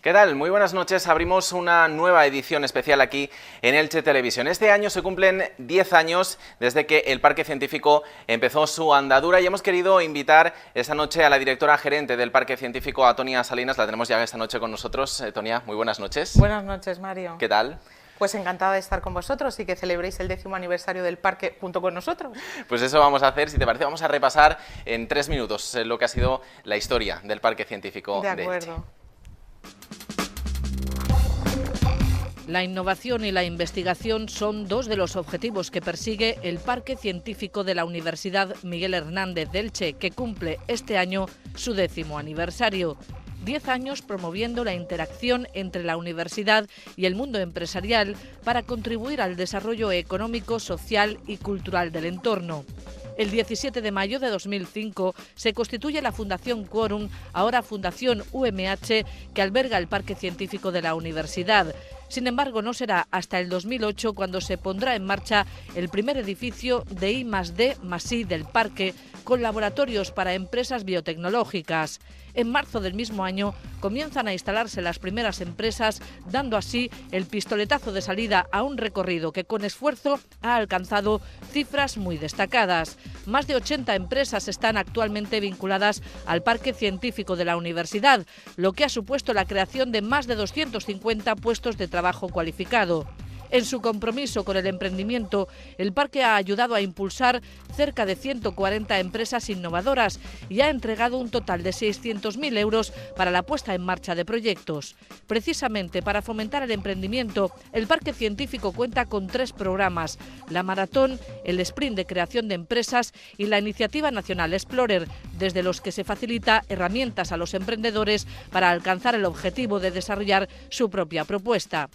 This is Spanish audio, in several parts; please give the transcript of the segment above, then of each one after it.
¿Qué tal? Muy buenas noches. Abrimos una nueva edición especial aquí en Elche Televisión. Este año se cumplen 10 años desde que el Parque Científico empezó su andadura y hemos querido invitar esta noche a la directora gerente del Parque Científico, a Tonia Salinas. La tenemos ya esta noche con nosotros. Tonia, muy buenas noches. Buenas noches, Mario. ¿Qué tal? Pues encantada de estar con vosotros y que celebréis el 10º aniversario del parque junto con nosotros. Pues eso vamos a hacer. Si te parece, vamos a repasar en 3 minutos lo que ha sido la historia del Parque Científico de Elche. De acuerdo. La innovación y la investigación son dos de los objetivos que persigue el Parque Científico de la Universidad Miguel Hernández de Elche, que cumple este año su 10º aniversario. 10 años promoviendo la interacción entre la universidad y el mundo empresarial para contribuir al desarrollo económico, social y cultural del entorno. El 17 de mayo de 2005 se constituye la Fundación Quorum, ahora Fundación UMH, que alberga el Parque Científico de la Universidad. Sin embargo, no será hasta el 2008 cuando se pondrá en marcha el primer edificio de I+D+I del parque, con laboratorios para empresas biotecnológicas. En marzo del mismo año comienzan a instalarse las primeras empresas, dando así el pistoletazo de salida a un recorrido que con esfuerzo ha alcanzado cifras muy destacadas. Más de 80 empresas están actualmente vinculadas al Parque Científico de la Universidad, lo que ha supuesto la creación de más de 250 puestos de trabajo cualificado. En su compromiso con el emprendimiento, el parque ha ayudado a impulsar cerca de 140 empresas innovadoras y ha entregado un total de 600.000 euros para la puesta en marcha de proyectos. Precisamente para fomentar el emprendimiento, el Parque Científico cuenta con 3 programas: la Maratón, el Sprint de Creación de Empresas y la Iniciativa Nacional Explorer, desde los que se facilita herramientas a los emprendedores para alcanzar el objetivo de desarrollar su propia propuesta.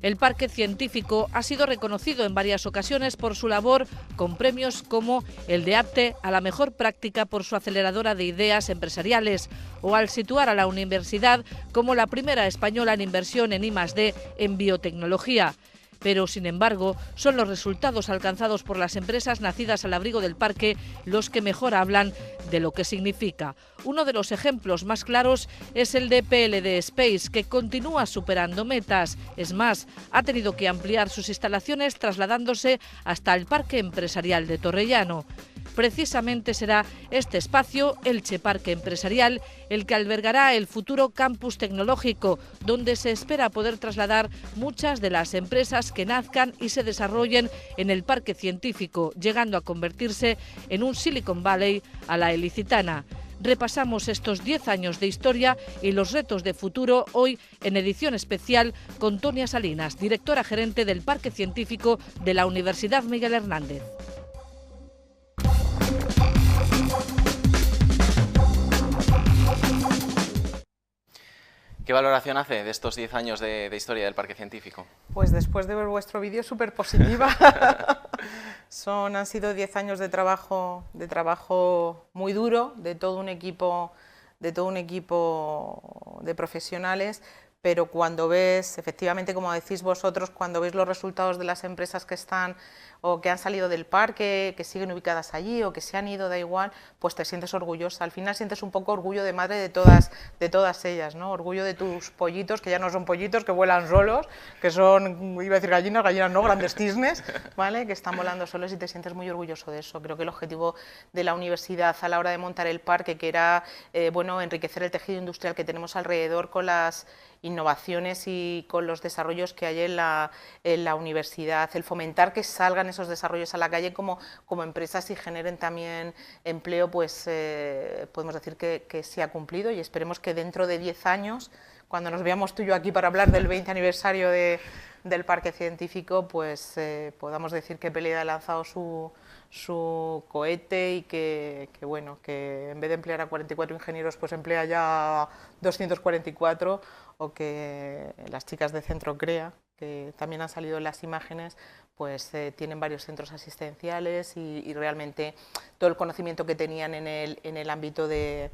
El Parque Científico ha sido reconocido en varias ocasiones por su labor, con premios como el de APTE a la mejor práctica por su aceleradora de ideas empresariales, o al situar a la universidad como la primera española en inversión en I+D en biotecnología. Pero, sin embargo, son los resultados alcanzados por las empresas nacidas al abrigo del parque los que mejor hablan de lo que significa. Uno de los ejemplos más claros es el de PLD Space, que continúa superando metas. Es más, ha tenido que ampliar sus instalaciones trasladándose hasta el Parque Empresarial de Torrellano. Precisamente será este espacio, Elche Parque Empresarial, el que albergará el futuro campus tecnológico, donde se espera poder trasladar muchas de las empresas que nazcan y se desarrollen en el Parque Científico, llegando a convertirse en un Silicon Valley a la ilicitana. Repasamos estos 10 años de historia y los retos de futuro hoy en edición especial con Tonia Salinas, directora gerente del Parque Científico de la Universidad Miguel Hernández. ¿Qué valoración hace de estos 10 años de historia del Parque Científico? Pues después de ver vuestro vídeo, súper positiva. Han sido 10 años de trabajo muy duro, de todo un equipo de profesionales, pero cuando ves, efectivamente, como decís vosotros, cuando ves los resultados de las empresas que están o que han salido del parque, que siguen ubicadas allí o que se han ido, da igual, pues te sientes orgullosa. Al final sientes un poco orgullo de madre de todas ellas, ¿no? Orgullo de tus pollitos, que ya no son pollitos, que vuelan solos, que son, iba a decir gallinas no, grandes cisnes, ¿vale? Que están volando solos y te sientes muy orgulloso de eso. Creo que el objetivo de la universidad a la hora de montar el parque, que era, bueno, enriquecer el tejido industrial que tenemos alrededor con las innovaciones y con los desarrollos que hay en la universidad, el fomentar que salgan esos desarrollos a la calle como empresas y generen también empleo, pues podemos decir que se ha cumplido, y esperemos que dentro de 10 años, cuando nos veamos tú y yo aquí para hablar del 20 aniversario del Parque Científico, pues podamos decir que Peleda ha lanzado su cohete y que en vez de emplear a 44 ingenieros, pues emplea ya 244, o que las chicas de Centro CREA, que también han salido en las imágenes, pues tienen varios centros asistenciales y realmente todo el conocimiento que tenían en el ámbito de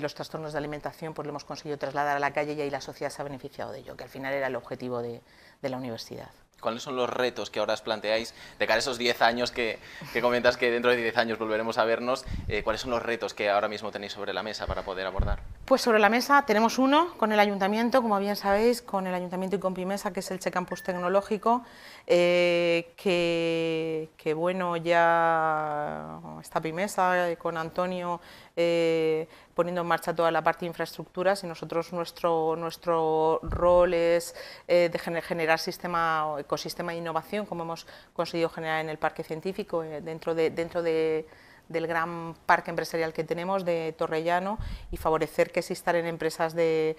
los trastornos de alimentación, pues lo hemos conseguido trasladar a la calle y ahí la sociedad se ha beneficiado de ello, que al final era el objetivo de la universidad. ¿Cuáles son los retos que ahora os planteáis de cara a esos 10 años que comentas que dentro de 10 años volveremos a vernos? ¿Cuáles son los retos que ahora mismo tenéis sobre la mesa para poder abordar? Pues sobre la mesa tenemos uno con el Ayuntamiento, como bien sabéis, con el Ayuntamiento y con Pimesa, que es el Elche Campus Tecnológico, que bueno, ya está Pimesa con Antonio poniendo en marcha toda la parte de infraestructuras, y nosotros nuestro rol es de generar ecosistema de innovación, como hemos conseguido generar en el parque científico, dentro del gran parque empresarial que tenemos de Torrellano, y favorecer que existan en empresas grandes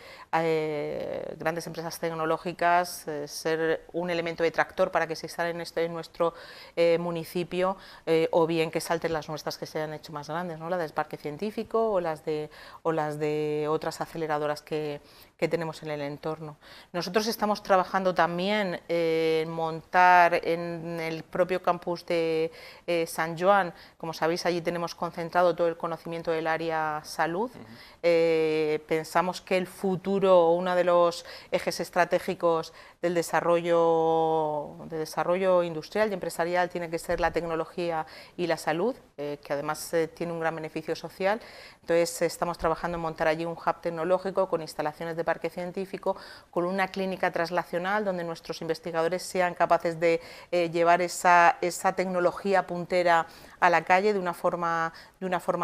empresas tecnológicas, ser un elemento de tractor para que existan en nuestro municipio, o bien que salten las nuestras que se han hecho más grandes, ¿no? La del parque científico o las de otras aceleradoras que tenemos en el entorno. Nosotros estamos trabajando también en montar en el propio campus de San Joan, como sabéis, allí tenemos concentrado todo el conocimiento del área salud. Pensamos que el futuro, uno de los ejes estratégicos del desarrollo industrial y empresarial, tiene que ser la tecnología y la salud, que además tiene un gran beneficio social. Entonces estamos trabajando en montar allí un hub tecnológico con instalaciones de parque científico, con una clínica translacional donde nuestros investigadores sean capaces de llevar esa tecnología puntera a la calle de una forma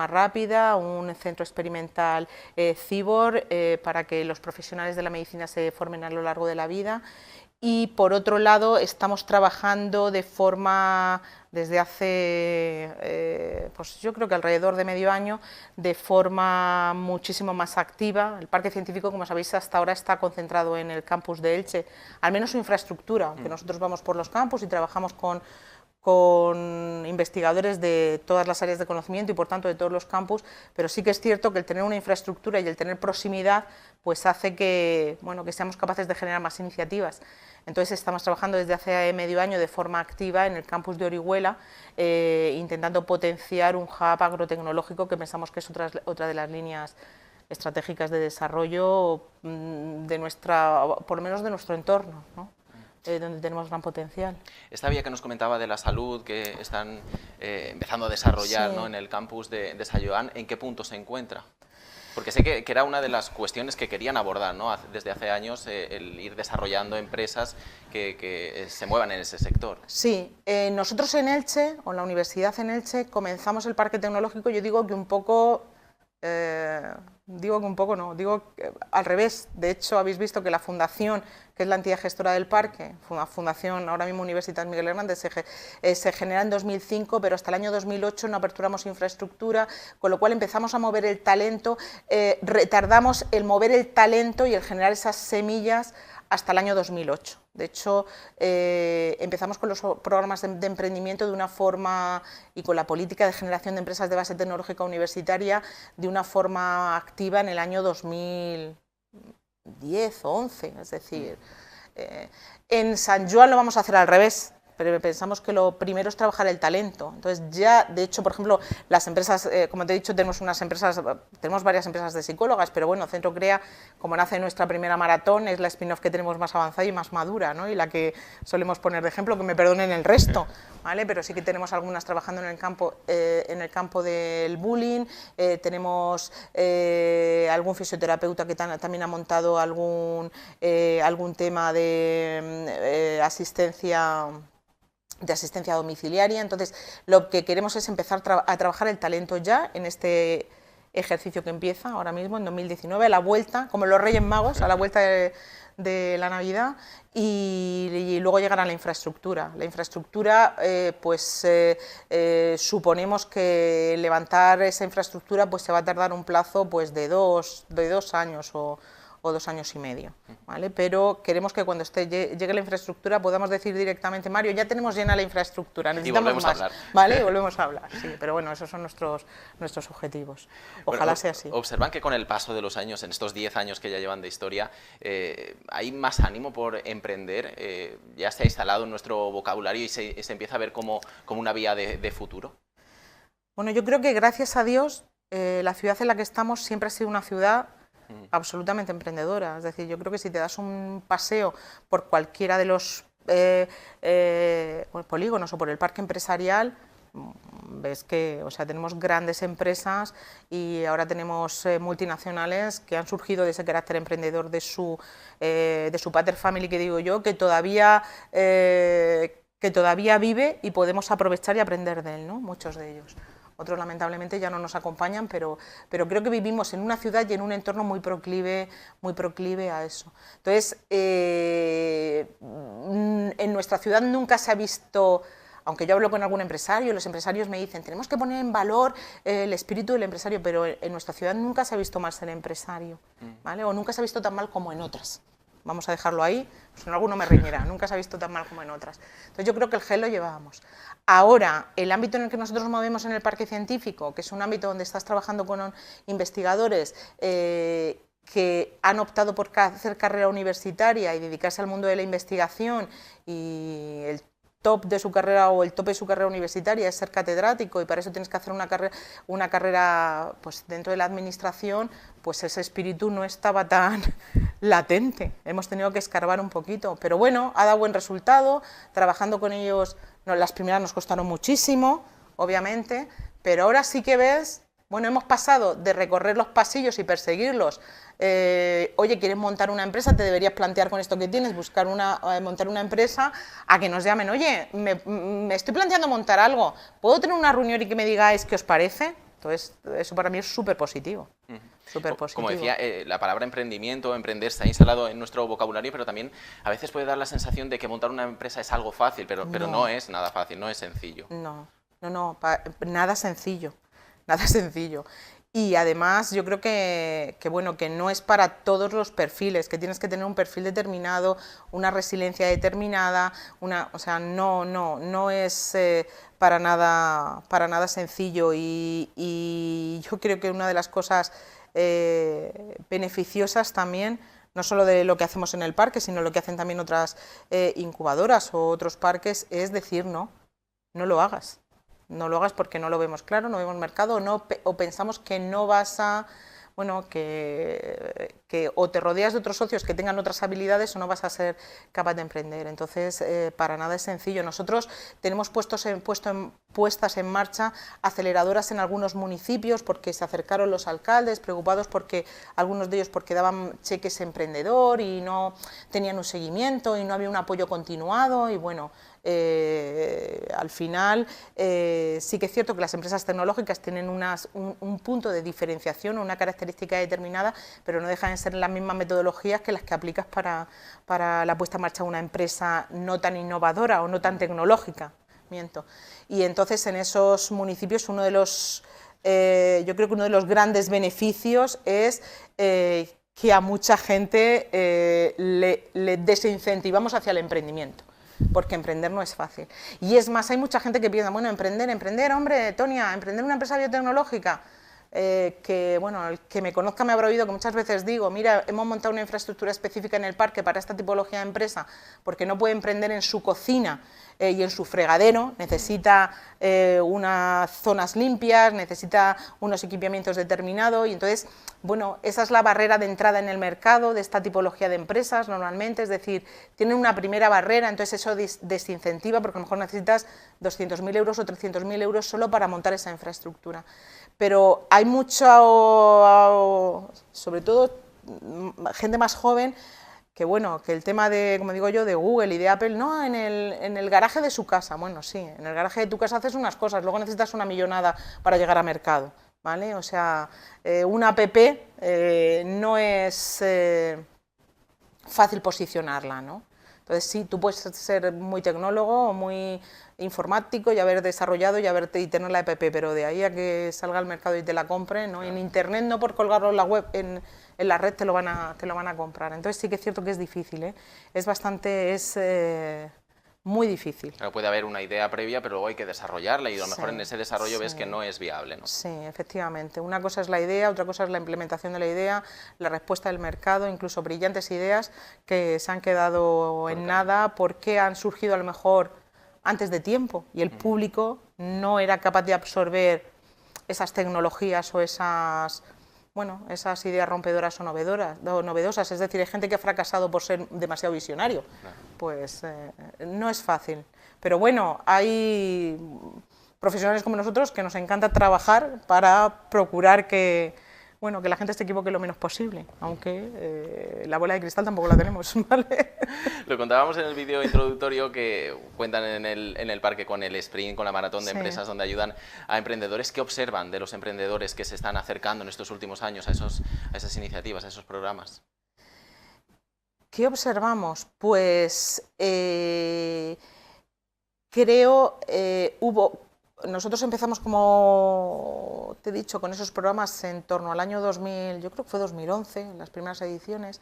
rápida, un centro experimental Cibor, para que los profesionales de la medicina se formen a lo largo de la vida. Y por otro lado estamos trabajando de forma, desde hace, pues yo creo que alrededor de medio año, de forma muchísimo más activa. El parque científico, como sabéis, hasta ahora está concentrado en el campus de Elche, al menos su infraestructura, aunque nosotros vamos por los campus y trabajamos con investigadores de todas las áreas de conocimiento y por tanto de todos los campus, pero sí que es cierto que el tener una infraestructura y el tener proximidad pues hace que, bueno, que seamos capaces de generar más iniciativas. Entonces estamos trabajando desde hace medio año de forma activa en el campus de Orihuela, intentando potenciar un hub agrotecnológico que pensamos que es otra de las líneas estratégicas de desarrollo de por lo menos de nuestro entorno, ¿no? Donde tenemos gran potencial. Esta vía que nos comentaba de la salud, que están empezando a desarrollar, Sí, ¿no?, en el campus de San Joan, ¿en qué punto se encuentra? Porque sé que era una de las cuestiones que querían abordar, ¿no?, desde hace años, el ir desarrollando empresas que se muevan en ese sector. Sí, nosotros en Elche, o en la universidad en Elche, comenzamos el parque tecnológico, yo digo que un poco... al revés. De hecho, habéis visto que la fundación, que es la entidad gestora del parque, fundación ahora mismo Universidad Miguel Hernández, se genera en 2005, pero hasta el año 2008 no aperturamos infraestructura, con lo cual empezamos a mover el talento, retardamos el mover el talento y el generar esas semillas hasta el año 2008. De hecho, empezamos con los programas de emprendimiento de una forma, y con la política de generación de empresas de base tecnológica universitaria de una forma activa en el año 2010 o 11, es decir, en San Joan lo vamos a hacer al revés. Pero pensamos que lo primero es trabajar el talento. Entonces ya, de hecho, por ejemplo, las empresas, como te he dicho, tenemos varias empresas de psicólogas, pero bueno, Centro Crea, como nace nuestra primera maratón, es la spin-off que tenemos más avanzada y más madura, ¿no? Y la que solemos poner de ejemplo, que me perdonen el resto, ¿vale? Pero sí que tenemos algunas trabajando en el campo del bullying, tenemos algún fisioterapeuta que también ha montado algún tema de asistencia domiciliaria. Entonces, lo que queremos es empezar a trabajar el talento ya en este ejercicio que empieza ahora mismo, en 2019, a la vuelta, como los Reyes Magos, a la vuelta de la Navidad, y luego llegará la infraestructura. La infraestructura, suponemos que levantar esa infraestructura pues se va a tardar un plazo pues de dos años o 2 años y medio, ¿vale? Pero queremos que cuando llegue la infraestructura podamos decir directamente, Mario, ya tenemos llena la infraestructura, necesitamos más, a hablar. ¿vale? Y volvemos a hablar, sí, pero bueno, esos son nuestros objetivos. Ojalá sea así. Observan que con el paso de los años, en estos 10 años que ya llevan de historia, hay más ánimo por emprender, ya se ha instalado en nuestro vocabulario y se empieza a ver como una vía de futuro. Bueno, yo creo que gracias a Dios la ciudad en la que estamos siempre ha sido una ciudad absolutamente emprendedora. Es decir, yo creo que si te das un paseo por cualquiera de los polígonos o por el parque empresarial, ves que, o sea, tenemos grandes empresas y ahora tenemos multinacionales que han surgido de ese carácter emprendedor de su pater family, que digo yo, que todavía vive y podemos aprovechar y aprender de él, ¿no? Muchos de ellos. Otros lamentablemente ya no nos acompañan, pero creo que vivimos en una ciudad y en un entorno muy proclive a eso. Entonces, en nuestra ciudad nunca se ha visto, aunque yo hablo con algún empresario, los empresarios me dicen, tenemos que poner en valor el espíritu del empresario, pero en nuestra ciudad nunca se ha visto mal ser empresario, ¿vale? O nunca se ha visto tan mal como en otras. Vamos a dejarlo ahí, si no alguno me reñirá, nunca se ha visto tan mal como en otras. Entonces yo creo que el gel lo llevábamos. Ahora, el ámbito en el que nosotros nos movemos en el parque científico, que es un ámbito donde estás trabajando con investigadores que han optado por hacer carrera universitaria y dedicarse al mundo de la investigación, y el top de su carrera o el tope de su carrera universitaria es ser catedrático, y para eso tienes que hacer una carrera pues, dentro de la administración, pues ese espíritu no estaba tan latente, hemos tenido que escarbar un poquito, pero bueno, ha dado buen resultado, trabajando con ellos, no, las primeras nos costaron muchísimo, obviamente, pero ahora sí que ves, bueno, hemos pasado de recorrer los pasillos y perseguirlos, oye, ¿quieres montar una empresa? Te deberías plantear con esto que tienes, montar una empresa, a que nos llamen, oye, me estoy planteando montar algo, ¿puedo tener una reunión y que me digáis qué os parece? Entonces, eso para mí es súper positivo. Súper positivo. Como decía, la palabra emprendimiento, emprender está instalado en nuestro vocabulario, pero también a veces puede dar la sensación de que montar una empresa es algo fácil, pero no es nada fácil, no es sencillo. No, nada sencillo, nada sencillo. Y además yo creo que no es para todos los perfiles, que tienes que tener un perfil determinado, una resiliencia determinada, o sea, no es para nada sencillo, y yo creo que una de las cosas beneficiosas también, no solo de lo que hacemos en el parque, sino lo que hacen también otras incubadoras o otros parques, es decir, no lo hagas. No lo hagas porque no lo vemos claro, no vemos mercado, o pensamos que no vas a, bueno, que o te rodeas de otros socios que tengan otras habilidades o no vas a ser capaz de emprender. Entonces, para nada es sencillo. Nosotros tenemos puestas en marcha aceleradoras en algunos municipios, porque se acercaron los alcaldes preocupados porque algunos de ellos porque daban cheques emprendedor y no tenían un seguimiento y no había un apoyo continuado, y bueno, al final sí que es cierto que las empresas tecnológicas tienen un punto de diferenciación, una característica determinada, pero no dejan de ser las mismas metodologías que las que aplicas para la puesta en marcha de una empresa no tan innovadora o no tan tecnológica. Y entonces en esos municipios yo creo que uno de los grandes beneficios es que a mucha gente le desincentivamos hacia el emprendimiento, porque emprender no es fácil. Y es más, hay mucha gente que piensa, bueno, emprender, hombre, Tonia, emprender una empresa biotecnológica, que bueno, el que me conozca me habrá oído que muchas veces digo, mira, hemos montado una infraestructura específica en el parque para esta tipología de empresa, porque no puede emprender en su cocina y en su fregadero, necesita unas zonas limpias, necesita unos equipamientos determinados, y entonces, bueno, esa es la barrera de entrada en el mercado de esta tipología de empresas normalmente, es decir, tienen una primera barrera, entonces eso desincentiva, porque a lo mejor necesitas 200.000 euros o 300.000 euros solo para montar esa infraestructura. Pero hay mucho, sobre todo gente más joven, que bueno, que el tema de, como digo yo, de Google y de Apple, no, en el garaje de su casa, bueno, sí, en el garaje de tu casa haces unas cosas, luego necesitas una millonada para llegar a mercado, ¿vale? O sea, una app no es fácil posicionarla, ¿no? Entonces sí, tú puedes ser muy tecnólogo o muy informático y haber desarrollado y tener la app, pero de ahí a que salga al mercado y te la compren, ¿no? En internet, no por colgarlo en la web, en la red te lo van a comprar. Entonces sí que es cierto que es difícil, ¿eh? Es muy difícil. Claro, puede haber una idea previa, pero luego hay que desarrollarla, y a lo mejor en ese desarrollo ves que no es viable, ¿no? Sí, efectivamente. Una cosa es la idea, otra cosa es la implementación de la idea, la respuesta del mercado, incluso brillantes ideas que se han quedado en nada porque han surgido a lo mejor antes de tiempo y el público no era capaz de absorber esas tecnologías o esas ideas rompedoras o novedosas. Es decir, hay gente que ha fracasado por ser demasiado visionario. Pues no es fácil. Pero bueno, profesionales como nosotros que nos encanta trabajar para procurar que, bueno, que la gente se equivoque lo menos posible, aunque la bola de cristal tampoco la tenemos, ¿vale? Lo contábamos en el vídeo introductorio que cuentan en el parque con el sprint, con la maratón de empresas donde ayudan a emprendedores. ¿Qué observan de los emprendedores que se están acercando en estos últimos años a esas iniciativas, a esos programas? ¿Qué observamos? Pues creo nosotros empezamos, como te he dicho, con esos programas en torno al año 2000, yo creo que fue 2011, en las primeras ediciones.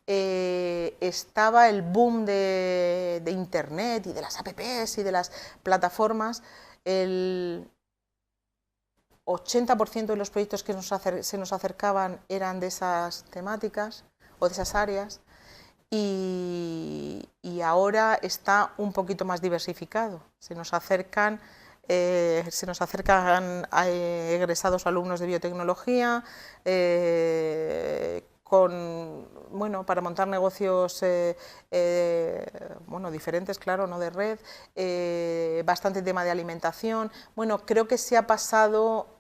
Estaba el boom de Internet y de las apps y de las plataformas. El 80% de los proyectos que se nos acercaban eran de esas temáticas o de esas áreas. Y ahora está un poquito más diversificado. Se nos acercan egresados alumnos de biotecnología, para montar negocios diferentes, claro, no de red, bastante tema de alimentación. Bueno, creo que se ha pasado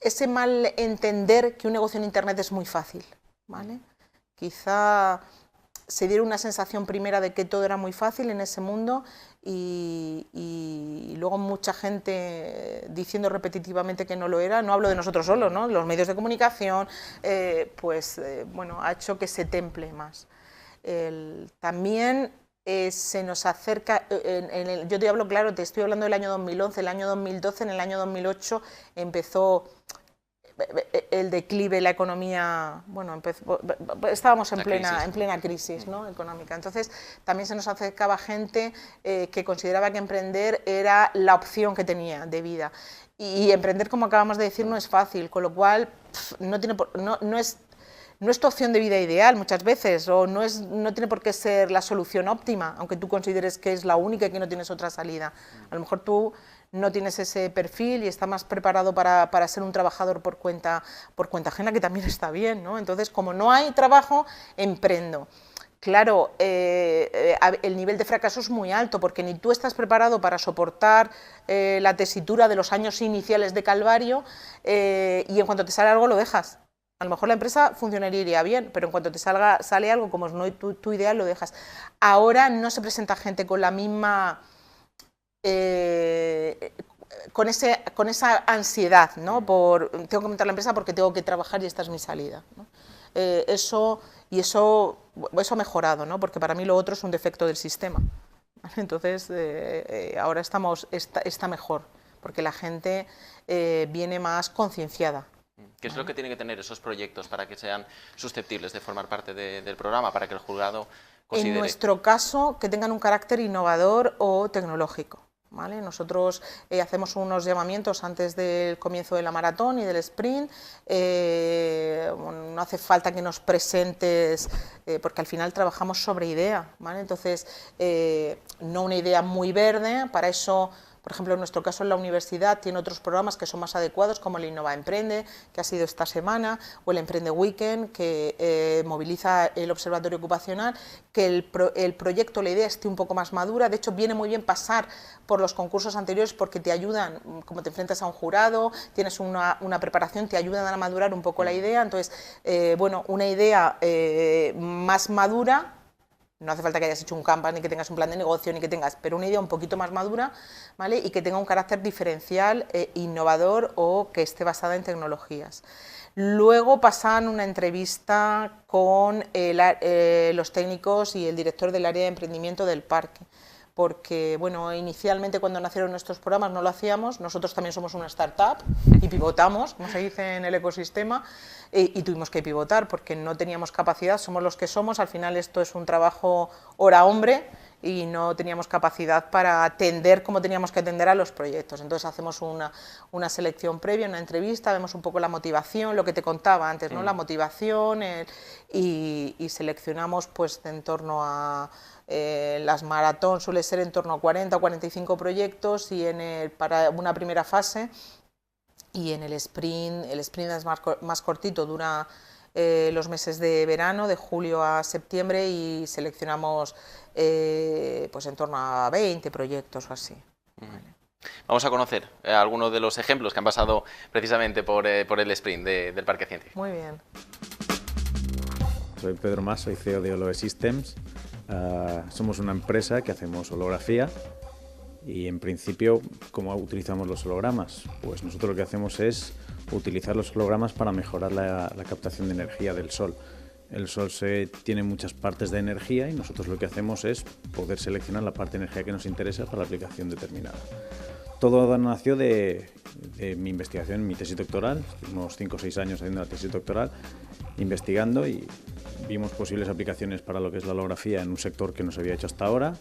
ese mal entender que un negocio en Internet es muy fácil, ¿vale? Quizá se diera una sensación primera de que todo era muy fácil en ese mundo y luego mucha gente diciendo repetitivamente que no lo era. No hablo de nosotros solos, ¿no? Los medios de comunicación, ha hecho que se temple más. También se nos acerca, yo te hablo, claro, te estoy hablando del año 2011, el año 2012, en el año 2008 empezó el declive, la economía, estábamos en plena crisis, ¿no?, económica. Entonces también se nos acercaba gente que consideraba que emprender era la opción que tenía de vida. Y emprender, como acabamos de decir, no es fácil, con lo cual no es tu opción de vida ideal muchas veces, o no tiene por qué ser la solución óptima, aunque tú consideres que es la única y que no tienes otra salida. A lo mejor tú no tienes ese perfil y estás más preparado para ser un trabajador por cuenta ajena, que también está bien, ¿no? Entonces, como no hay trabajo, emprendo. Claro, el nivel de fracaso es muy alto, porque ni tú estás preparado para soportar la tesitura de los años iniciales de calvario, y en cuanto te sale algo lo dejas. A lo mejor la empresa funcionaría bien, pero en cuanto te sale algo como no es tu ideal, lo dejas. Ahora no se presenta gente con la misma... con esa ansiedad, ¿no? Tengo que montar la empresa porque tengo que trabajar y esta es mi salida, ¿no? Eso ha mejorado, ¿no? Porque para mí lo otro es un defecto del sistema. Entonces, ahora está mejor, porque la gente viene más concienciada. ¿Qué es lo que tienen que tener esos proyectos para que sean susceptibles de formar parte del programa, para que el juzgado considere? En nuestro caso, que tengan un carácter innovador o tecnológico, ¿vale? Nosotros hacemos unos llamamientos antes del comienzo de la maratón y del sprint. No hace falta que nos presentes, porque al final trabajamos sobre idea, ¿vale? Entonces, no una idea muy verde. Para eso, por ejemplo, en nuestro caso en la universidad tiene otros programas que son más adecuados, como el Innova Emprende, que ha sido esta semana, o el Emprende Weekend, que moviliza el Observatorio Ocupacional, que el proyecto, la idea esté un poco más madura. De hecho, viene muy bien pasar por los concursos anteriores porque te ayudan, como te enfrentas a un jurado, tienes una preparación, te ayudan a madurar un poco la idea. Entonces, una idea más madura. No hace falta que hayas hecho un Canvas, ni que tengas un plan de negocio, ni que tengas, pero una idea un poquito más madura, ¿vale? Y que tenga un carácter diferencial, innovador, o que esté basada en tecnologías. Luego pasan una entrevista con los técnicos y el director del área de emprendimiento del parque, porque inicialmente cuando nacieron estos programas no lo hacíamos. Nosotros también somos una startup y pivotamos, como se dice en el ecosistema, y tuvimos que pivotar porque no teníamos capacidad, somos los que somos, al final esto es un trabajo hora-hombre y no teníamos capacidad para atender como teníamos que atender a los proyectos. Entonces hacemos una selección previa, una entrevista, vemos un poco la motivación, lo que te contaba antes, ¿no? La motivación, y seleccionamos pues en torno a... las maratón suele ser en torno a 40 o 45 proyectos, y para una primera fase, y en el sprint es más cortito, dura los meses de verano, de julio a septiembre, y seleccionamos pues en torno a 20 proyectos o así. Vamos a conocer algunos de los ejemplos que han pasado precisamente por el sprint del Parque Científico. Muy bien. Soy Pedro Mas, soy CEO de Holoe Systems. Somos una empresa que hacemos holografía y, en principio, ¿cómo utilizamos los hologramas? Pues nosotros lo que hacemos es utilizar los hologramas para mejorar la captación de energía del Sol. El Sol tiene muchas partes de energía y nosotros lo que hacemos es poder seleccionar la parte de energía que nos interesa para la aplicación determinada. Todo nació de mi investigación, mi tesis doctoral. Estuvimos 5 o 6 años haciendo la tesis doctoral, investigando, y vimos posibles aplicaciones para lo que es la holografía en un sector que no se había hecho hasta ahora.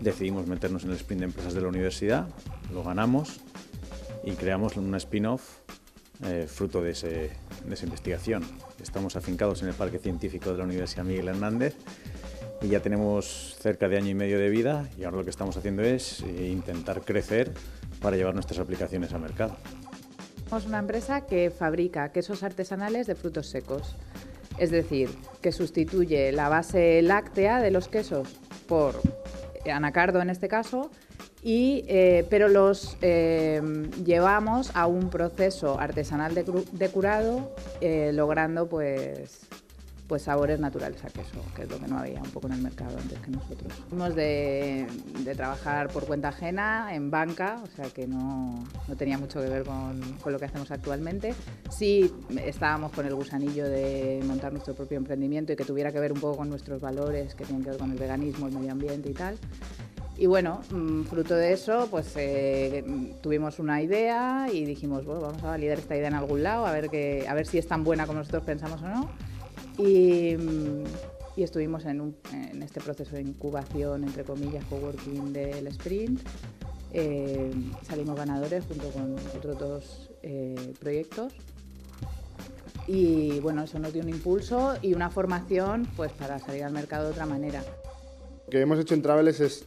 Decidimos meternos en el sprint de empresas de la universidad, lo ganamos y creamos una spin-off fruto de esa investigación. Estamos afincados en el Parque Científico de la Universidad Miguel Hernández y ya tenemos cerca de 1 año y medio de vida, y ahora lo que estamos haciendo es intentar crecer para llevar nuestras aplicaciones al mercado. Somos una empresa que fabrica quesos artesanales de frutos secos, es decir, que sustituye la base láctea de los quesos por anacardo en este caso, pero los llevamos a un proceso artesanal de curado, logrando pues sabores naturales a queso, que es lo que no había un poco en el mercado antes que nosotros. Fuimos de trabajar por cuenta ajena en banca, o sea que no tenía mucho que ver con lo que hacemos actualmente. Sí estábamos con el gusanillo de montar nuestro propio emprendimiento y que tuviera que ver un poco con nuestros valores, que tienen que ver con el veganismo, el medio ambiente y tal. Y bueno, fruto de eso, pues tuvimos una idea y dijimos, bueno, vamos a validar esta idea en algún lado, a ver si es tan buena como nosotros pensamos o no. Y estuvimos en este proceso de incubación, entre comillas, coworking del sprint. Salimos ganadores junto con otros 2 proyectos. Y bueno, eso nos dio un impulso y una formación pues para salir al mercado de otra manera. Lo que hemos hecho en Traveles es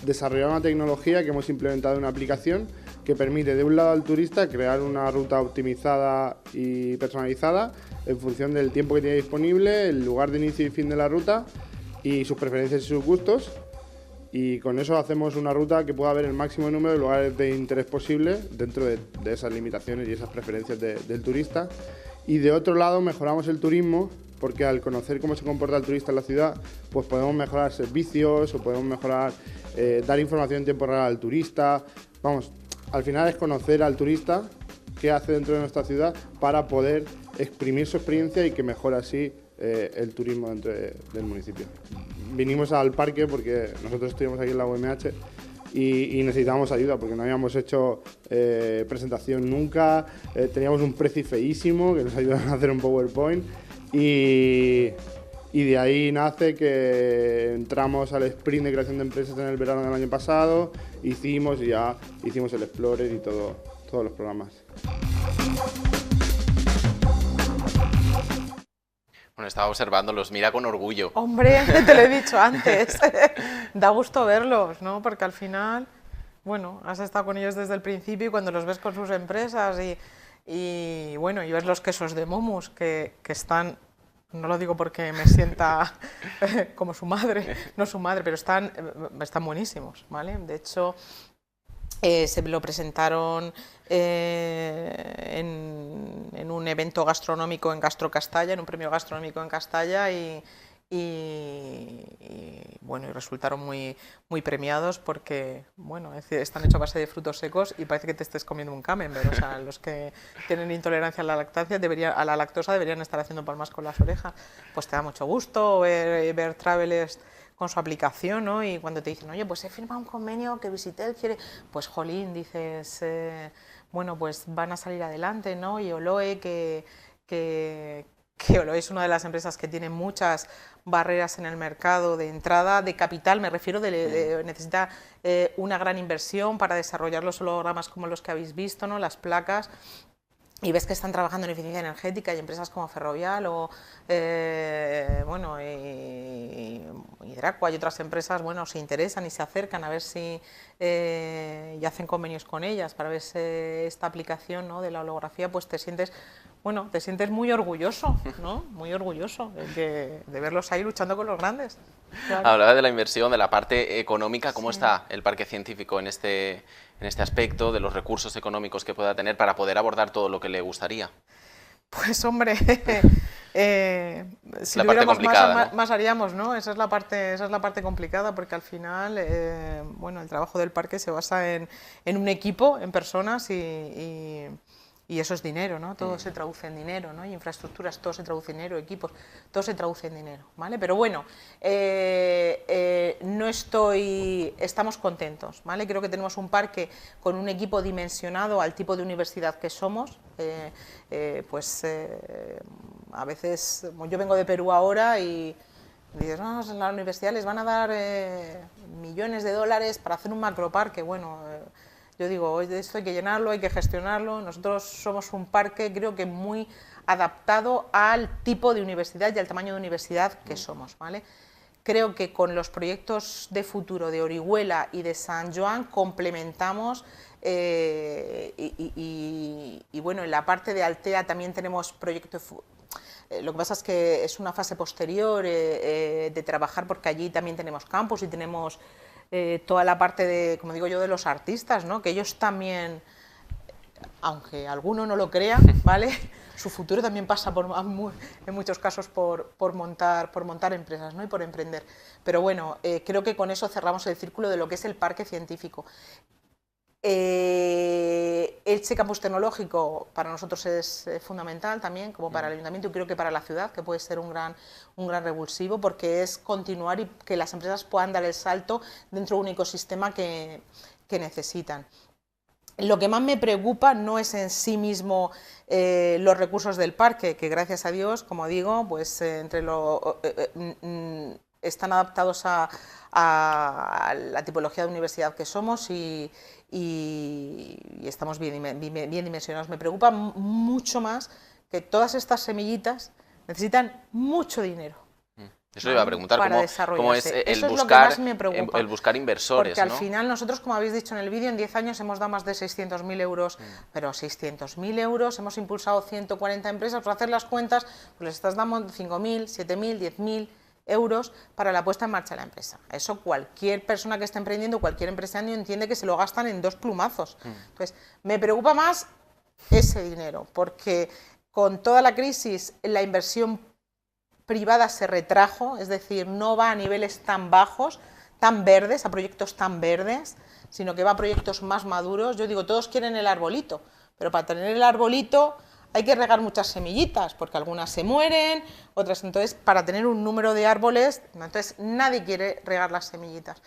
desarrollar una tecnología que hemos implementado en una aplicación que permite, de un lado, al turista crear una ruta optimizada y personalizada en función del tiempo que tiene disponible, el lugar de inicio y fin de la ruta y sus preferencias y sus gustos. Y con eso hacemos una ruta que pueda haber el máximo número de lugares de interés posible dentro de esas limitaciones y esas preferencias del turista. Y de otro lado, mejoramos el turismo, porque al conocer cómo se comporta el turista en la ciudad, pues podemos mejorar servicios o podemos mejorar, dar información en tiempo real al turista. Vamos, al final es conocer al turista qué hace dentro de nuestra ciudad para poder exprimir su experiencia y que mejore así el turismo dentro del municipio. Vinimos al parque porque nosotros estuvimos aquí en la UMH y necesitábamos ayuda porque no habíamos hecho presentación nunca, teníamos un preci feísimo que nos ayudaron a hacer un PowerPoint y de ahí nace que entramos al sprint de creación de empresas en el verano del año pasado, hicimos el Explorer y todos los programas. Bueno, estaba observando, los mira con orgullo. Hombre, te lo he dicho antes, da gusto verlos, ¿no? Porque al final, bueno, has estado con ellos desde el principio y cuando los ves con sus empresas y bueno, y ves los quesos de Momus que están, no lo digo porque me sienta como su madre, no su madre, pero están buenísimos, ¿vale? De hecho, se lo presentaron en un evento gastronómico en Gastrocastalla, en un premio gastronómico en Castalla y bueno, y resultaron muy premiados porque, bueno, están hechos a base de frutos secos y parece que te estés comiendo un camembert. O sea, los que tienen intolerancia a la lactosa deberían estar haciendo palmas con las orejas. Pues te da mucho gusto ver Traveles con su aplicación, ¿no? Y cuando te dicen, oye, pues he firmado un convenio que Visitel quiere, pues jolín, dices, bueno, pues van a salir adelante, ¿no? Y Holoe, que Holoe es una de las empresas que tiene muchas barreras en el mercado de entrada, de capital, me refiero, necesita una gran inversión para desarrollar los hologramas como los que habéis visto, ¿no? Las placas. Y ves que están trabajando en eficiencia energética y empresas como Ferrovial o bueno, y Hidracua y otras empresas, bueno, se interesan y se acercan a ver si y hacen convenios con ellas para ver si esta aplicación, ¿no?, de la holografía, pues te sientes, bueno, te sientes muy orgulloso, ¿no? Muy orgulloso de verlos ahí luchando con los grandes. Claro. Hablaba de la inversión, de la parte económica. ¿Cómo está el parque científico en este aspecto, de los recursos económicos que pueda tener para poder abordar todo lo que le gustaría? Pues hombre, si la tuviéramos parte complicada, ¿no? más haríamos, ¿no? Esa es la parte complicada, porque al final, bueno, el trabajo del parque se basa en un equipo, en personas y eso es dinero, ¿no? Todo se traduce en dinero, ¿no? Y infraestructuras, todo se traduce en dinero, equipos, todo se traduce en dinero, ¿vale? Pero bueno, estamos contentos, ¿vale? Creo que tenemos un parque con un equipo dimensionado al tipo de universidad que somos. A veces, yo vengo de Perú ahora y dices, no, en la universidad les van a dar millones de dólares para hacer un macroparque. Bueno, yo digo, esto hay que llenarlo, hay que gestionarlo. Nosotros somos un parque, creo que muy adaptado al tipo de universidad y al tamaño de universidad que somos, ¿vale? Creo que con los proyectos de futuro de Orihuela y de San Joan complementamos y bueno, en la parte de Altea también tenemos proyectos. Lo que pasa es que es una fase posterior de trabajar, porque allí también tenemos campus y tenemos toda la parte de, como digo yo, de los artistas, ¿no? Que ellos también, aunque alguno no lo crea, ¿vale? Su futuro también pasa en muchos casos por montar empresas, ¿no? Y por emprender. Pero bueno, creo que con eso cerramos el círculo de lo que es el parque científico. Elche Campus Tecnológico para nosotros es fundamental también, como para el Ayuntamiento, y creo que para la ciudad, que puede ser un gran revulsivo, porque es continuar y que las empresas puedan dar el salto dentro de un ecosistema que necesitan. Lo que más me preocupa no es en sí mismo los recursos del parque, que gracias a Dios, como digo, pues están adaptados a la tipología de universidad que somos y estamos bien dimensionados. Me preocupa mucho más que todas estas semillitas necesitan mucho dinero. Eso le iba a preguntar, ¿cómo es el buscar inversores? Porque al ¿no? final nosotros, como habéis dicho en el vídeo, en 10 años hemos dado más de 600.000 euros, pero 600.000 euros, hemos impulsado 140 empresas, por hacer las cuentas, pues les estás dando 5.000, 7.000, 10.000 euros para la puesta en marcha de la empresa. Eso cualquier persona que esté emprendiendo, cualquier empresario entiende que se lo gastan en 2 plumazos. Entonces, me preocupa más ese dinero, porque con toda la crisis la inversión privada se retrajo, es decir, no va a niveles tan bajos, tan verdes, a proyectos tan verdes, sino que va a proyectos más maduros. Yo digo, todos quieren el arbolito, pero para tener el arbolito hay que regar muchas semillitas, porque algunas se mueren, otras, entonces, para tener un número de árboles, entonces nadie quiere regar las semillitas.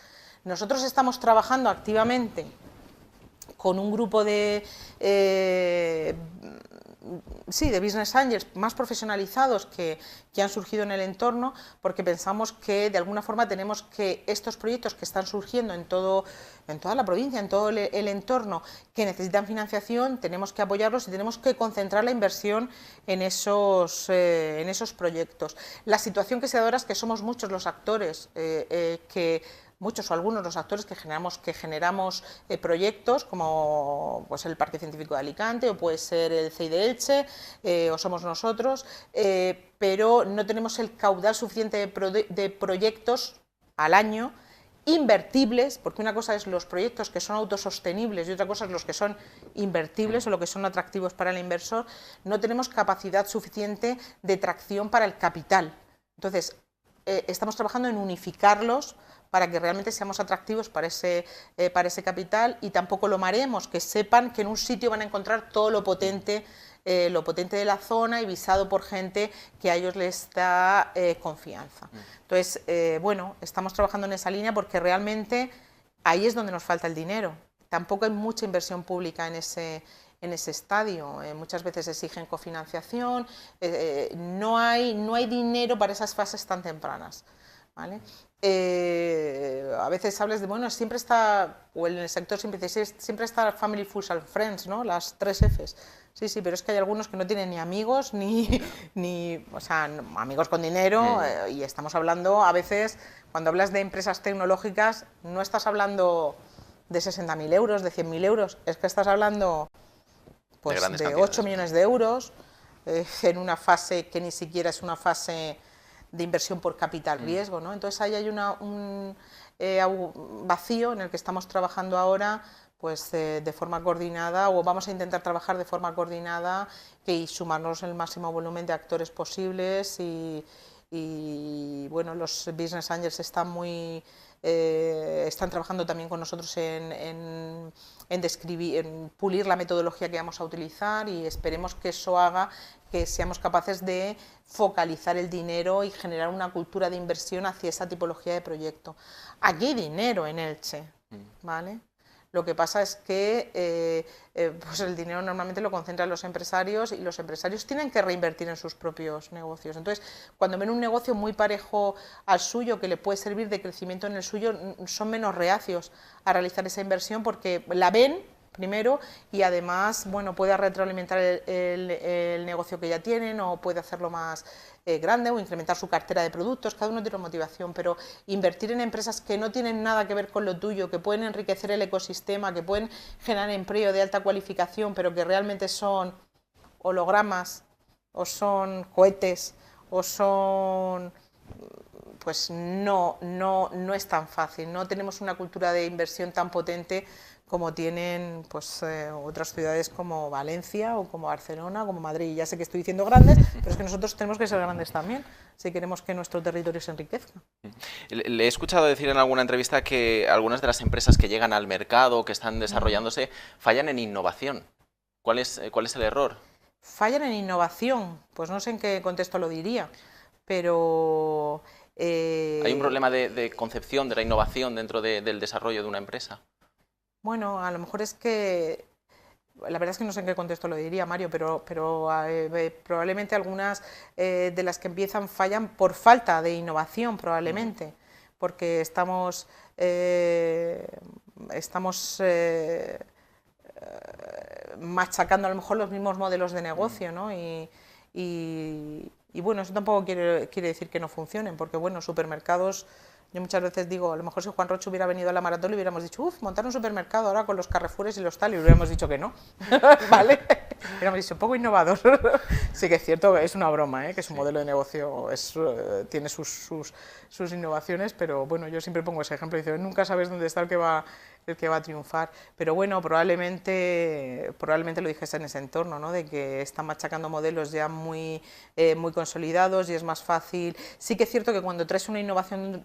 Nosotros estamos trabajando activamente con un grupo de Business Angels más profesionalizados que han surgido en el entorno, porque pensamos que de alguna forma tenemos que estos proyectos que están surgiendo en toda la provincia, en todo el entorno, que necesitan financiación, tenemos que apoyarlos y tenemos que concentrar la inversión en esos proyectos. La situación que se da ahora es que somos muchos los actores muchos o algunos los actores que generamos proyectos, como pues el Parque Científico de Alicante, o puede ser el CEI de Elche, o somos nosotros, pero no tenemos el caudal suficiente de proyectos al año invertibles, porque una cosa es los proyectos que son autosostenibles y otra cosa es los que son invertibles o lo que son atractivos para el inversor. No tenemos capacidad suficiente de tracción para el capital. Entonces, estamos trabajando en unificarlos para que realmente seamos atractivos para ese capital, y tampoco lo mareemos, que sepan que en un sitio van a encontrar todo lo potente de la zona y visado por gente que a ellos les da confianza. Entonces, bueno, estamos trabajando en esa línea porque realmente ahí es donde nos falta el dinero. Tampoco hay mucha inversión pública en ese estadio. Muchas veces exigen cofinanciación, no hay dinero para esas fases tan tempranas, ¿vale? A veces hablas de, bueno, siempre está, o en el sector siempre está Family, Fools and Friends, ¿no? Las 3 Fs. Sí, pero es que hay algunos que no tienen ni amigos, o sea, amigos con dinero, y estamos hablando, a veces, cuando hablas de empresas tecnológicas, no estás hablando de 60.000 euros, de 100.000 euros, es que estás hablando pues, de 8 millones de euros, en una fase que ni siquiera es una fase de inversión por capital riesgo, ¿no? Entonces ahí hay un vacío en el que estamos trabajando ahora, pues de forma coordinada, o vamos a intentar trabajar de forma coordinada y sumarnos el máximo volumen de actores posibles y bueno, los Business Angels están trabajando también con nosotros en pulir la metodología que vamos a utilizar, y esperemos que eso haga que seamos capaces de focalizar el dinero y generar una cultura de inversión hacia esa tipología de proyecto. Aquí hay dinero en Elche, ¿vale? Lo que pasa es que pues el dinero normalmente lo concentran los empresarios, y los empresarios tienen que reinvertir en sus propios negocios. Entonces, cuando ven un negocio muy parejo al suyo, que le puede servir de crecimiento en el suyo, son menos reacios a realizar esa inversión porque la ven primero, y además, bueno, puede retroalimentar el negocio que ya tienen, o puede hacerlo más grande, o incrementar su cartera de productos. Cada uno tiene una motivación, pero invertir en empresas que no tienen nada que ver con lo tuyo, que pueden enriquecer el ecosistema, que pueden generar empleo de alta cualificación, pero que realmente son hologramas, o son cohetes, o son... pues no es tan fácil. No tenemos una cultura de inversión tan potente como tienen pues otras ciudades como Valencia, o como Barcelona, o como Madrid. Ya sé que estoy diciendo grandes, pero es que nosotros tenemos que ser grandes también, si queremos que nuestro territorio se enriquezca. Le he escuchado decir en alguna entrevista que algunas de las empresas que llegan al mercado, que están desarrollándose, fallan en innovación. ¿Cuál es el error? Fallan en innovación, pues no sé en qué contexto lo diría, pero... ¿Hay un problema de concepción de la innovación dentro del desarrollo de una empresa? Bueno, a lo mejor es que, la verdad es que no sé en qué contexto lo diría, Mario, pero probablemente algunas de las que empiezan fallan por falta de innovación, probablemente, porque estamos machacando a lo mejor los mismos modelos de negocio, ¿no? Y bueno, eso tampoco quiere decir que no funcionen, porque bueno, supermercados... Yo muchas veces digo, a lo mejor si Juan Roche hubiera venido a la maratón le hubiéramos dicho, montar un supermercado ahora con los Carrefours y los tal, y le hubiéramos dicho que no, ¿vale? Hubiéramos dicho, poco innovador. Sí que es cierto que es una broma, que su modelo de negocio tiene sus innovaciones, pero bueno, yo siempre pongo ese ejemplo, dice, nunca sabes dónde está el que va a triunfar, pero bueno, probablemente lo dijese en ese entorno, ¿no? De que están machacando modelos ya muy consolidados, y es más fácil. Sí que es cierto que cuando traes una innovación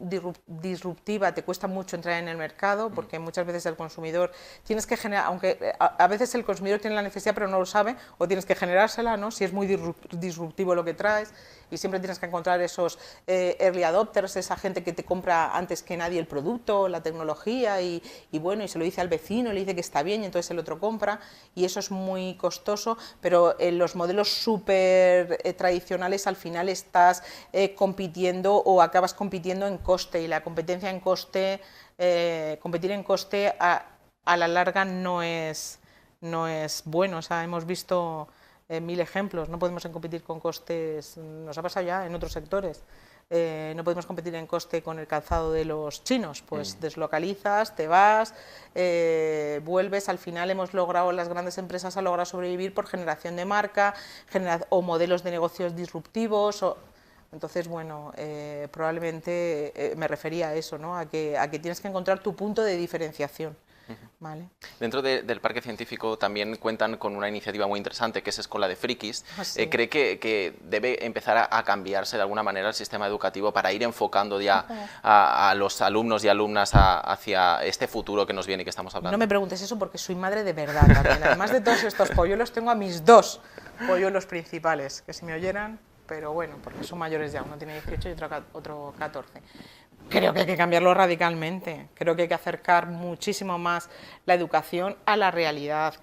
disruptiva te cuesta mucho entrar en el mercado, porque muchas veces el consumidor tienes que generar, aunque a veces el consumidor tiene la necesidad pero no lo sabe, o tienes que generársela, ¿no? Si es muy disruptivo lo que traes, y siempre tienes que encontrar esos early adopters, esa gente que te compra antes que nadie el producto, la tecnología, y bueno, y se lo dice al vecino, le dice que está bien, y entonces el otro compra, y eso es muy costoso, pero en los modelos súper tradicionales al final estás compitiendo, o acabas compitiendo en coste, y la competencia en coste, competir en coste a la larga no es bueno. O sea, hemos visto 1000 ejemplos, no podemos competir con costes, nos ha pasado ya en otros sectores. No podemos competir en coste con el calzado de los chinos, pues deslocalizas, te vas, vuelves. Al final las grandes empresas han logrado sobrevivir por generación de marca, o modelos de negocios disruptivos. Entonces, bueno, probablemente me refería a eso, ¿no? a que tienes que encontrar tu punto de diferenciación. ¿Vale? Dentro del parque científico también cuentan con una iniciativa muy interesante, que es Escola de Frikis. Sí. ¿Cree que debe empezar a cambiarse de alguna manera el sistema educativo para ir enfocando ya a los alumnos y alumnas hacia este futuro que nos viene y que estamos hablando? No me preguntes eso, porque soy madre de verdad también. Además de todos estos polluelos, tengo a mis 2 polluelos principales, que si me oyeran, pero bueno, porque son mayores ya, uno tiene 18 y otro 14. Creo que hay que cambiarlo radicalmente, creo que hay que acercar muchísimo más la educación a la realidad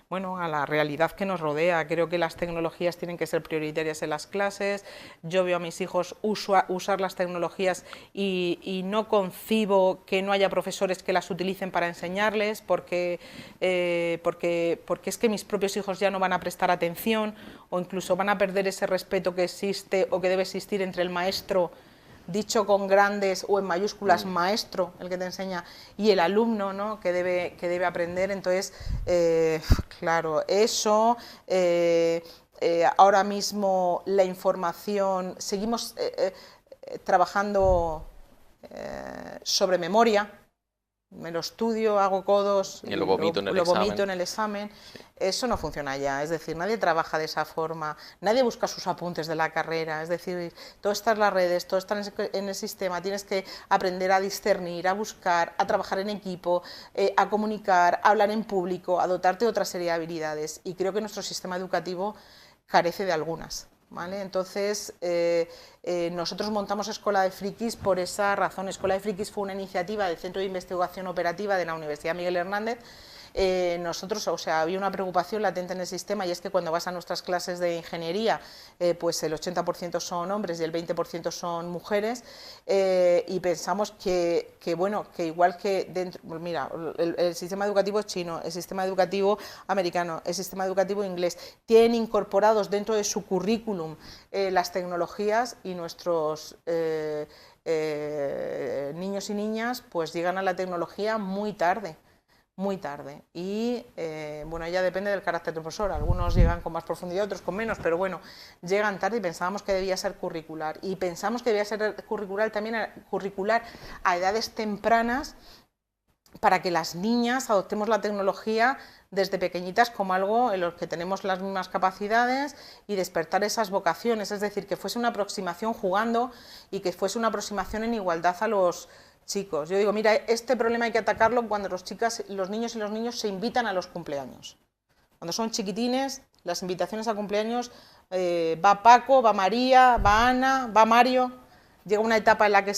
a la realidad que nos rodea. Creo que las tecnologías tienen que ser prioritarias en las clases. Yo veo a mis hijos usar las tecnologías y no concibo que no haya profesores que las utilicen para enseñarles, porque es que mis propios hijos ya no van a prestar atención, o incluso van a perder ese respeto que existe o que debe existir entre el maestro dicho con grandes o en mayúsculas maestro, el que te enseña, y el alumno, ¿no?, que debe aprender. Entonces, claro, eso, ahora mismo la información, seguimos trabajando sobre memoria. Me lo estudio, hago codos y lo vomito en el examen. Sí. Eso no funciona ya, es decir, nadie trabaja de esa forma, nadie busca sus apuntes de la carrera, es decir, todo está en las redes, todo está en el sistema, tienes que aprender a discernir, a buscar, a trabajar en equipo, a comunicar, a hablar en público, a dotarte de otra serie de habilidades, y creo que nuestro sistema educativo carece de algunas. ¿Vale? Entonces, nosotros montamos Escola de Frikis por esa razón. Escola de Frikis fue una iniciativa del Centro de Investigación Operativa de la Universidad Miguel Hernández. Nosotros, o sea, había una preocupación latente en el sistema, y es que cuando vas a nuestras clases de ingeniería, pues el 80% son hombres y el 20% son mujeres, y pensamos que bueno, que igual que dentro, mira, el sistema educativo chino, el sistema educativo americano, el sistema educativo inglés, tienen incorporados dentro de su currículum las tecnologías, y nuestros niños y niñas pues llegan a la tecnología muy tarde. Y bueno, ya depende del carácter del profesor, algunos llegan con más profundidad, otros con menos, pero bueno, llegan tarde, y pensábamos que debía ser curricular, y pensamos que debía ser curricular también a edades tempranas, para que las niñas adoptemos la tecnología desde pequeñitas como algo en lo que tenemos las mismas capacidades, y despertar esas vocaciones, es decir, que fuese una aproximación jugando, y que fuese una aproximación en igualdad a los chicos. Yo digo, mira, este problema hay que atacarlo cuando los niños y los niños se invitan a los cumpleaños. Cuando son chiquitines, las invitaciones a cumpleaños, va Paco, va María, va Ana, va Mario. Llega una etapa en la que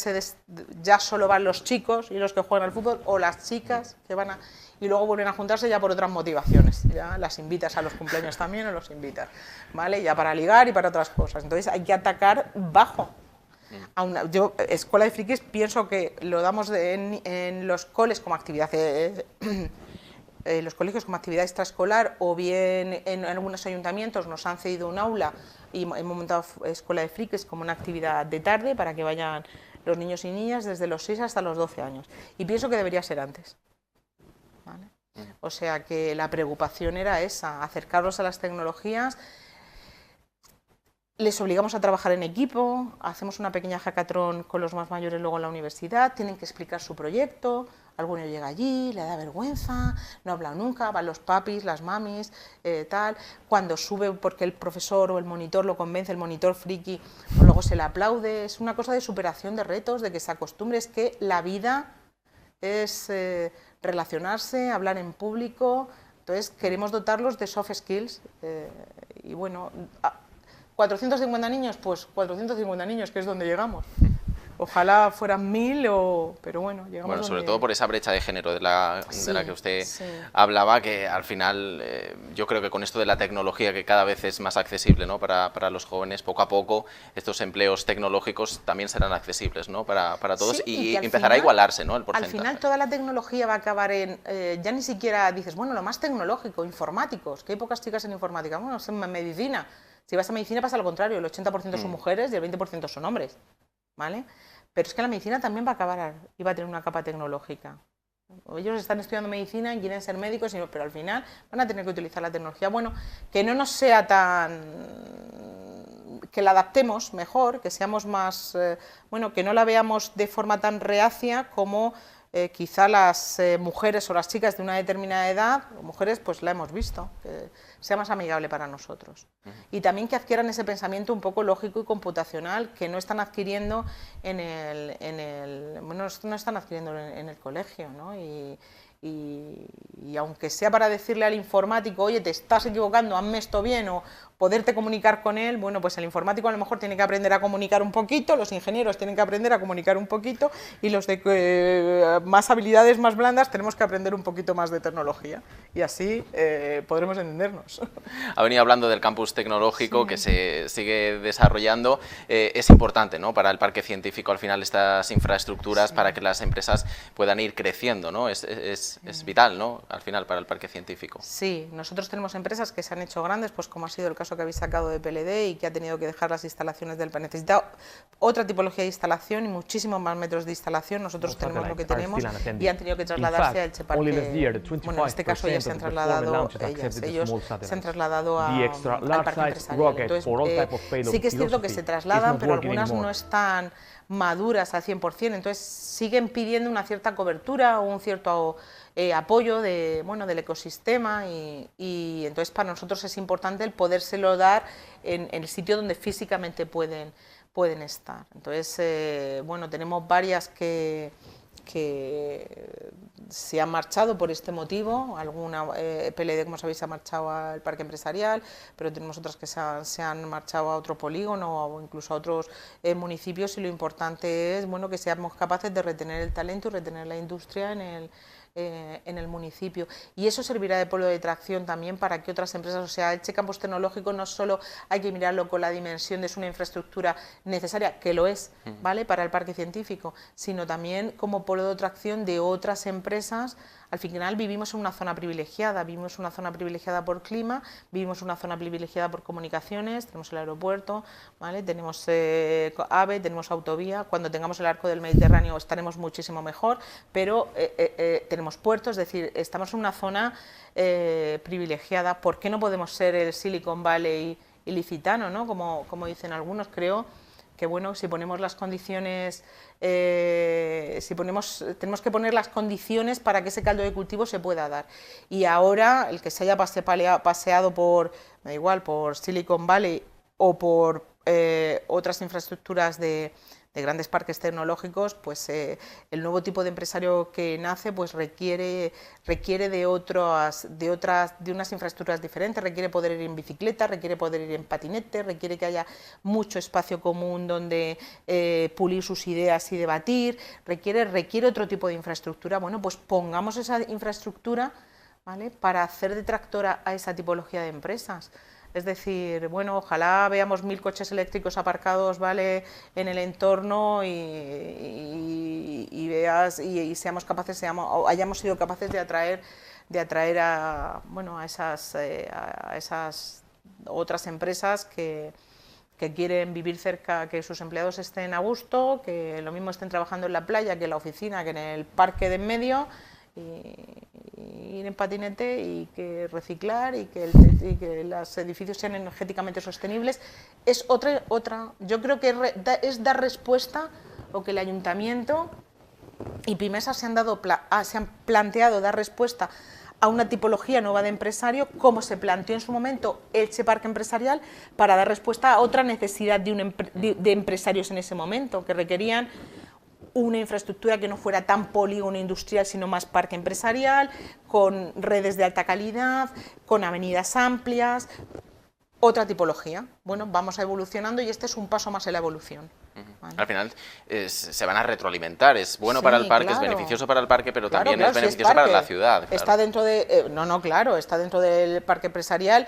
ya solo van los chicos y los que juegan al fútbol, o las chicas que van a... y luego vuelven a juntarse ya por otras motivaciones. Ya las invitas a los cumpleaños también, o los invitas, ¿vale? Ya para ligar y para otras cosas. Entonces hay que atacar bajo. Yo, Escuela de Frikis, pienso que lo damos en los coles como actividad, los colegios como actividad extraescolar, o bien en algunos ayuntamientos nos han cedido un aula y hemos montado Escuela de Frikis como una actividad de tarde para que vayan los niños y niñas desde los 6 hasta los 12 años. Y pienso que debería ser antes, ¿vale? O sea que la preocupación era esa, acercarlos a las tecnologías. Les obligamos a trabajar en equipo, hacemos una pequeña hackathon con los más mayores luego en la universidad, tienen que explicar su proyecto, alguno llega allí, le da vergüenza, no habla nunca, van los papis, las mamis, tal. Cuando sube porque el profesor o el monitor lo convence, el monitor friki, luego se le aplaude. Es una cosa de superación de retos, de que se acostumbre, es que la vida es relacionarse, hablar en público. Entonces queremos dotarlos de soft skills, y bueno... 450 niños, pues 450 niños, que es donde llegamos. Ojalá fueran 1000, pero bueno, llegamos. Bueno, sobre todo por esa brecha de género de la que usted hablaba, que al final yo creo que con esto de la tecnología, que cada vez es más accesible, ¿no?, para los jóvenes, poco a poco estos empleos tecnológicos también serán accesibles, ¿no?, para todos, y empezará a igualarse, ¿no?, el porcentaje. Al final toda la tecnología va a acabar en, ya ni siquiera dices, bueno, lo más tecnológico, informáticos, que hay pocas chicas en informática, bueno, en medicina. Si vas a medicina pasa lo contrario, el 80% son mujeres y el 20% son hombres, ¿vale? Pero es que la medicina también va a acabar y va a tener una capa tecnológica. Ellos están estudiando medicina y quieren ser médicos, pero al final van a tener que utilizar la tecnología. Bueno, que no nos sea tan... que la adaptemos mejor, que seamos más... bueno, que no la veamos de forma tan reacia como... quizá las mujeres o las chicas de una determinada edad, o mujeres, pues la hemos visto, que sea más amigable para nosotros. Y también que adquieran ese pensamiento un poco lógico y computacional que no están adquiriendo bueno, no están adquiriendo en el colegio, ¿no? Y aunque sea para decirle al informático, oye, te estás equivocando, hazme esto bien, o poderte comunicar con él, bueno, pues el informático a lo mejor tiene que aprender a comunicar un poquito, los ingenieros tienen que aprender a comunicar un poquito, y los de más habilidades más blandas tenemos que aprender un poquito más de tecnología, y así podremos entendernos. Ha venido hablando del campus tecnológico, que se sigue desarrollando. Es importante, ¿no?, para el parque científico al final estas infraestructuras, para que las empresas puedan ir creciendo, ¿no? Es vital, ¿no?, al final para el parque científico. Sí, nosotros tenemos empresas que se han hecho grandes, pues como ha sido el caso caso que habéis sacado de PLD y que ha tenido que dejar las instalaciones del parque. Necesita otra tipología de instalación y muchísimos más metros de instalación. Nosotros tenemos lo que tenemos y han tenido que trasladarse a Elche Parque. Bueno, en este caso ya se han trasladado ellos se han trasladado al parque empresarial. Entonces, sí que es cierto que se trasladan, pero algunas no están maduras al 100%, entonces siguen pidiendo una cierta cobertura o un cierto apoyo del ecosistema y entonces para nosotros es importante el podérselo dar en el sitio donde físicamente pueden estar. Entonces, tenemos varias que se han marchado por este motivo, alguna PLD, como sabéis, se ha marchado al parque empresarial, pero tenemos otras que se han marchado a otro polígono o incluso a otros municipios y lo importante es que seamos capaces de retener el talento y retener la industria en el municipio, y eso servirá de polo de tracción también para que otras empresas, o sea, Elche Campus Tecnológico no solo hay que mirarlo con la dimensión de es una infraestructura necesaria, que lo es, ¿vale?, para el parque científico, sino también como polo de tracción de otras empresas. Al final vivimos en una zona privilegiada, por clima, vivimos en una zona privilegiada por comunicaciones, tenemos el aeropuerto, ¿vale?, tenemos AVE, tenemos autovía, cuando tengamos el arco del Mediterráneo estaremos muchísimo mejor, pero tenemos puertos, es decir, estamos en una zona privilegiada. ¿Por qué no podemos ser el Silicon Valley ilicitano, ¿no?, como dicen algunos? Creo que si ponemos las condiciones, tenemos que poner las condiciones para que ese caldo de cultivo se pueda dar. Y ahora, el que se haya paseado por Silicon Valley o por otras infraestructuras de grandes parques tecnológicos, pues el nuevo tipo de empresario que nace pues requiere de unas infraestructuras diferentes, requiere poder ir en bicicleta, requiere poder ir en patinete, requiere que haya mucho espacio común donde pulir sus ideas y debatir, requiere otro tipo de infraestructura. Bueno, pues pongamos esa infraestructura, ¿vale?, para hacer de tractora a esa tipología de empresas. Es decir, ojalá veamos 1000 coches eléctricos aparcados, ¿vale?, en el entorno y seamos capaces, hayamos sido capaces de atraer a esas otras empresas que quieren vivir cerca, que sus empleados estén a gusto, que lo mismo estén trabajando en la playa que en la oficina, que en el parque de en medio, ir en patinete y que reciclar y que los edificios sean energéticamente sostenibles. Es otra, yo creo que es dar respuesta, o que el ayuntamiento y Pimesa se han planteado dar respuesta a una tipología nueva de empresario, como se planteó en su momento Elche Parque Empresarial, para dar respuesta a otra necesidad de empresarios en ese momento, que requerían una infraestructura que no fuera tan polígono industrial, sino más parque empresarial, con redes de alta calidad, con avenidas amplias, otra tipología. Vamos evolucionando y este es un paso más en la evolución. ¿Vale? Al final se van a retroalimentar, es bueno para el parque, claro, es beneficioso para el parque, pero también es beneficioso para la ciudad. Claro. Está dentro está dentro del parque empresarial.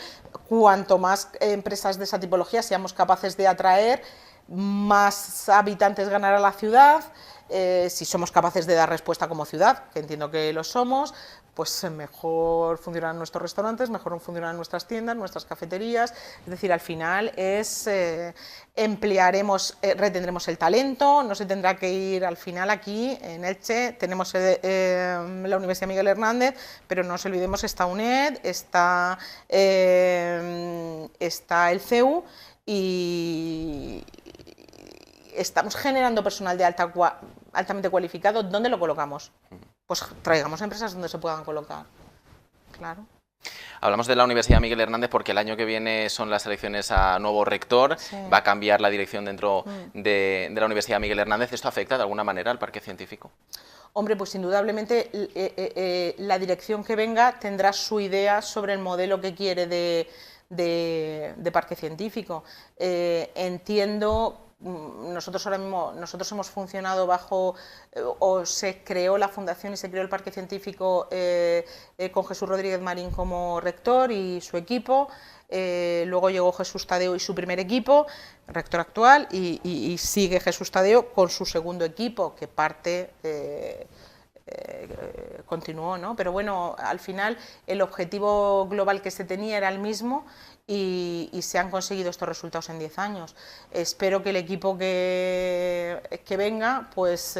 Cuanto más empresas de esa tipología seamos capaces de atraer, más habitantes ganará la ciudad. Si somos capaces de dar respuesta como ciudad, que entiendo que lo somos, pues mejor funcionarán nuestros restaurantes, mejor funcionarán nuestras tiendas, nuestras cafeterías. Es decir, al final retendremos el talento, no se tendrá que ir. Al final aquí en Elche tenemos la Universidad Miguel Hernández, pero no nos olvidemos, está UNED, está el CEU y estamos generando personal de altamente cualificado. ¿Dónde lo colocamos? Pues traigamos empresas donde se puedan colocar. Claro. Hablamos de la Universidad Miguel Hernández porque el año que viene son las elecciones a nuevo rector, sí. Va a cambiar la dirección dentro de la Universidad Miguel Hernández. ¿Esto afecta de alguna manera al parque científico? Hombre, pues indudablemente la dirección que venga tendrá su idea sobre el modelo que quiere de parque científico. Entiendo. Nosotros hemos funcionado o se creó la fundación y se creó el Parque Científico con Jesús Rodríguez Marín como rector y su equipo. Luego llegó Jesús Tadeo y su primer equipo, rector actual, y sigue Jesús Tadeo con su segundo equipo, que parte continuó, ¿no? Pero bueno, al final el objetivo global que se tenía era el mismo y se han conseguido estos resultados en 10 años. Espero que el equipo que venga pues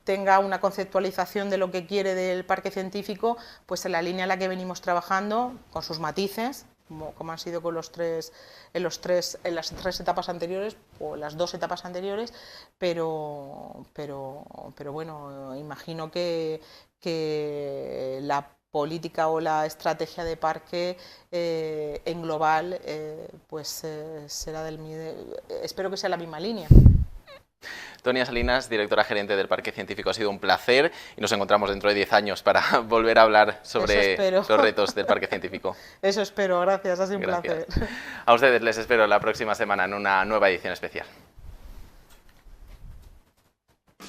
tenga una conceptualización de lo que quiere del parque científico pues en la línea en la que venimos trabajando, con sus matices, como han sido con en las tres etapas anteriores o las 2 etapas anteriores, pero bueno, imagino que la política o la estrategia de parque en global pues será espero que sea la misma línea. Tonia Salinas, directora gerente del Parque Científico, ha sido un placer y nos encontramos dentro de 10 años para volver a hablar sobre los retos del Parque Científico. Eso espero, gracias, ha sido un placer. A ustedes les espero la próxima semana en una nueva edición especial.